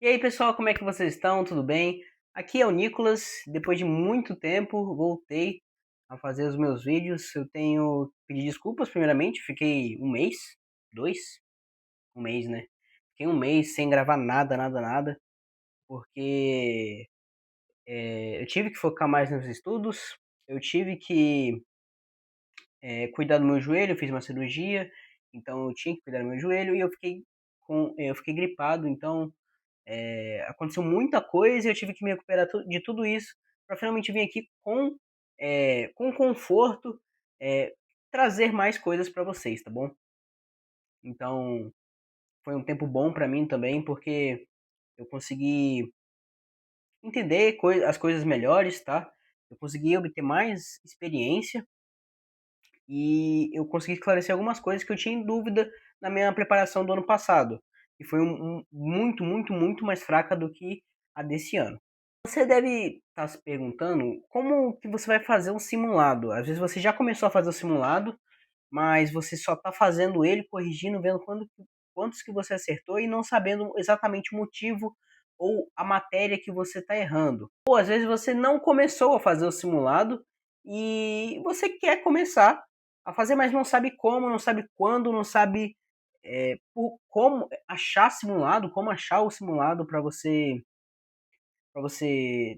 E aí, pessoal, como é que vocês estão? Tudo bem? Aqui é o Nicolas. Depois de muito tempo, voltei a fazer os meus vídeos. Eu tenho que pedir desculpas, primeiramente. Fiquei um mês, dois, um mês, né? Fiquei um mês sem gravar nada, nada, nada, porque eu tive que focar mais nos estudos. Eu tive que cuidar do meu joelho. Eu fiz uma cirurgia, então eu tinha que cuidar do meu joelho e eu fiquei gripado, então aconteceu muita coisa e eu tive que me recuperar de tudo isso para finalmente vir aqui com conforto, é, trazer mais coisas para vocês, tá bom? Então, foi um tempo bom para mim também, porque eu consegui entender as coisas melhores, tá? Eu consegui obter mais experiência e eu consegui esclarecer algumas coisas que eu tinha em dúvida na minha preparação do ano passado, e foi muito, muito, muito mais fraca do que a desse ano. Você deve estar se perguntando como que você vai fazer um simulado. Às vezes você já começou a fazer o simulado, mas você só está fazendo ele, corrigindo, vendo quantos que você acertou e não sabendo exatamente o motivo ou a matéria que você está errando. Ou às vezes você não começou a fazer o simulado e você quer começar a fazer, mas não sabe como, não sabe quando, não sabe como achar simulado, como achar o simulado para você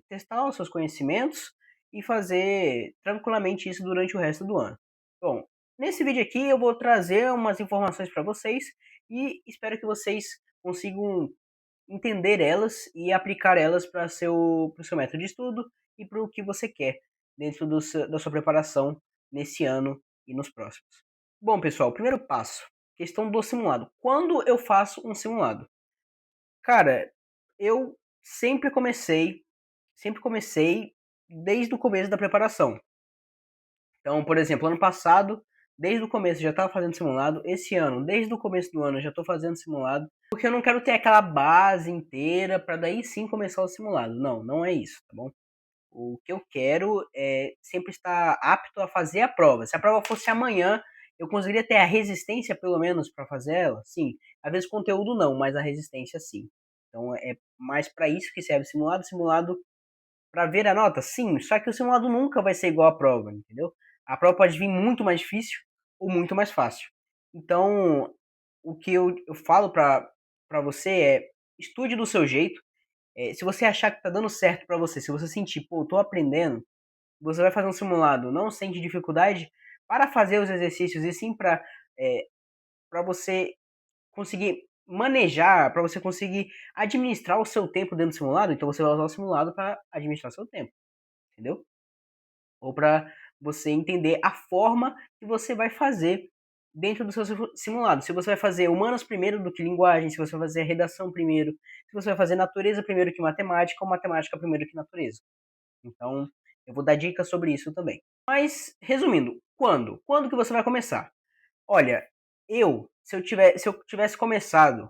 testar os seus conhecimentos e fazer tranquilamente isso durante o resto do ano. Bom, nesse vídeo aqui eu vou trazer umas informações para vocês e espero que vocês consigam entender elas e aplicar elas para o seu método de estudo e para o que você quer dentro da sua preparação nesse ano e nos próximos. Bom, pessoal, primeiro passo, questão do simulado. Quando eu faço um simulado? Cara, eu sempre comecei desde o começo da preparação. Então, por exemplo, ano passado, desde o começo eu já estava fazendo simulado. Esse ano, desde o começo do ano, eu já estou fazendo simulado. Porque eu não quero ter aquela base inteira para daí sim começar o simulado. Não, não é isso, tá bom? O que eu quero é sempre estar apto a fazer a prova. Se a prova fosse amanhã, eu conseguiria ter a resistência, pelo menos, para fazer ela? Sim. Às vezes conteúdo não, mas a resistência sim. Então é mais para isso que serve o simulado. Simulado para ver a nota? Sim, só que o simulado nunca vai ser igual à prova, entendeu? A prova pode vir muito mais difícil ou muito mais fácil. Então, o que eu falo para você é estude do seu jeito. Se você achar que tá dando certo para você, se você sentir, pô, tô aprendendo, você vai fazer um simulado, não sente dificuldade para fazer os exercícios e sim para você conseguir manejar, para você conseguir administrar o seu tempo dentro do simulado. Então você vai usar o simulado para administrar seu tempo, entendeu? Ou para você entender a forma que você vai fazer dentro do seu simulado. Se você vai fazer humanas primeiro do que linguagem, se você vai fazer redação primeiro, se você vai fazer natureza primeiro que matemática, ou matemática primeiro que natureza. Então, eu vou dar dicas sobre isso também. Mas, resumindo, quando? Quando que você vai começar? Olha, se eu tivesse começado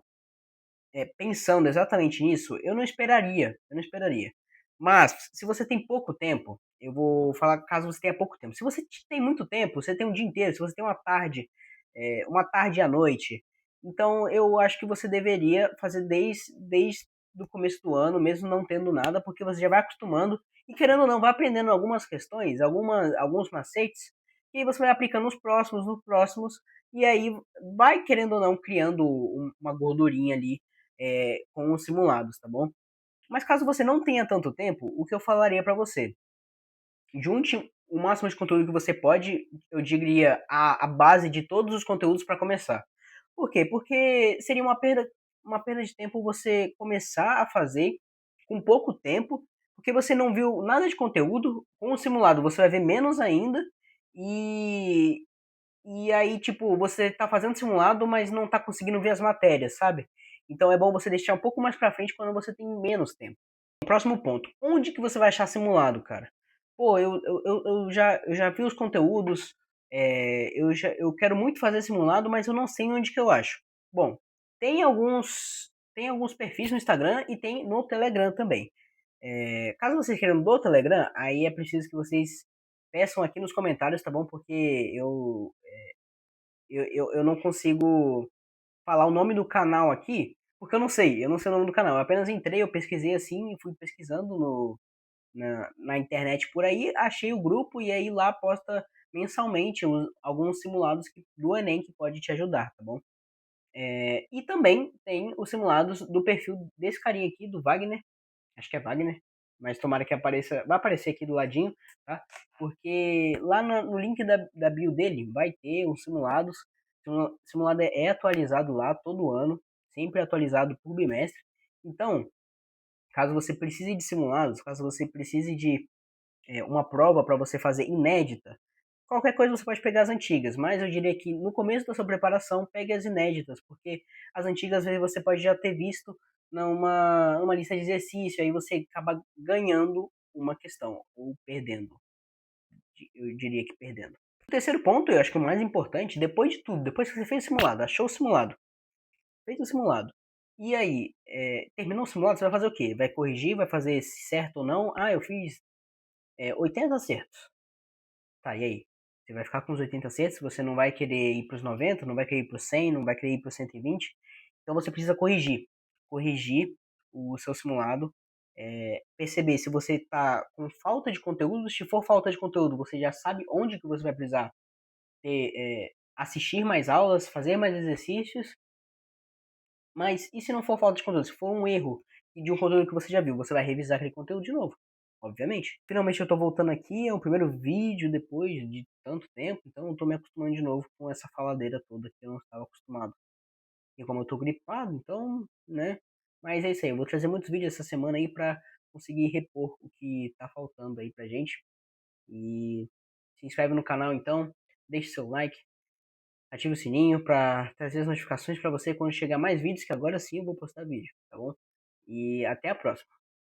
pensando exatamente nisso, eu não esperaria, eu não esperaria. Mas, se você tem pouco tempo, eu vou falar caso você tenha pouco tempo. Se você tem muito tempo, você tem um dia inteiro, se você tem uma tarde à noite, então eu acho que você deveria fazer desde o começo do ano, mesmo não tendo nada, porque você já vai acostumando e querendo ou não, vai aprendendo algumas questões, alguns macetes, e aí você vai aplicando nos próximos, e aí vai querendo ou não criando uma gordurinha ali com os simulados, tá bom? Mas caso você não tenha tanto tempo, o que eu falaria para você? Junte o máximo de conteúdo que você pode, eu diria a base de todos os conteúdos para começar. Por quê? Porque seria uma perda de tempo você começar a fazer com pouco tempo, porque você não viu nada de conteúdo. Com o simulado você vai ver menos ainda, e, e aí, tipo, você tá fazendo simulado, mas não tá conseguindo ver as matérias, sabe? Então é bom você deixar um pouco mais pra frente quando você tem menos tempo. Próximo ponto. Onde que você vai achar simulado, cara? Pô, eu já vi os conteúdos, eu quero muito fazer simulado, mas eu não sei onde que eu acho. Bom, tem alguns perfis no Instagram e tem no Telegram também. Caso vocês queiram do Telegram, aí é preciso que vocês peçam aqui nos comentários, tá bom? Porque eu não consigo falar o nome do canal aqui, Porque eu não sei o nome do canal. Eu apenas entrei, eu pesquisei assim, fui pesquisando na internet por aí, achei o grupo e aí lá posta mensalmente alguns simulados do Enem que pode te ajudar, tá bom? E também tem os simulados do perfil desse carinha aqui, do Wagner, acho que é Wagner, mas tomara que apareça, vai aparecer aqui do ladinho, tá? Porque lá no link da bio dele vai ter os simulados. O simulado é atualizado lá todo ano, sempre atualizado por bimestre. Então, caso você precise de simulados, caso você precise de uma prova para você fazer inédita, qualquer coisa você pode pegar as antigas, mas eu diria que no começo da sua preparação, pegue as inéditas, porque as antigas às vezes você pode já ter visto numa lista de exercício, aí você acaba ganhando uma questão, ou perdendo, eu diria que perdendo. O terceiro ponto, eu acho que o mais importante, depois de tudo, depois que você fez o simulado, achou o simulado, fez o simulado, e aí, terminou o simulado, você vai fazer o quê? Vai corrigir, vai fazer certo ou não? Ah, eu fiz 80 acertos. Tá, e aí? Você vai ficar com os 80 acertos, você não vai querer ir para os 90, não vai querer ir para os 100, não vai querer ir para os 120. Então você precisa corrigir. Corrigir o seu simulado. Perceber se você está com falta de conteúdo. Se for falta de conteúdo, você já sabe onde que você vai precisar assistir mais aulas, fazer mais exercícios. Mas e se não for falta de conteúdo? Se for um erro de um conteúdo que você já viu, você vai revisar aquele conteúdo de novo, obviamente. Finalmente eu tô voltando aqui, é o primeiro vídeo depois de tanto tempo, então eu tô me acostumando de novo com essa faladeira toda que eu não estava acostumado. E como eu tô gripado, então, né? Mas é isso aí, eu vou trazer muitos vídeos essa semana aí pra conseguir repor o que tá faltando aí pra gente. E se inscreve no canal então, deixe seu like, ative o sininho para trazer as notificações para você quando chegar mais vídeos, que agora sim eu vou postar vídeo, tá bom? E até a próxima.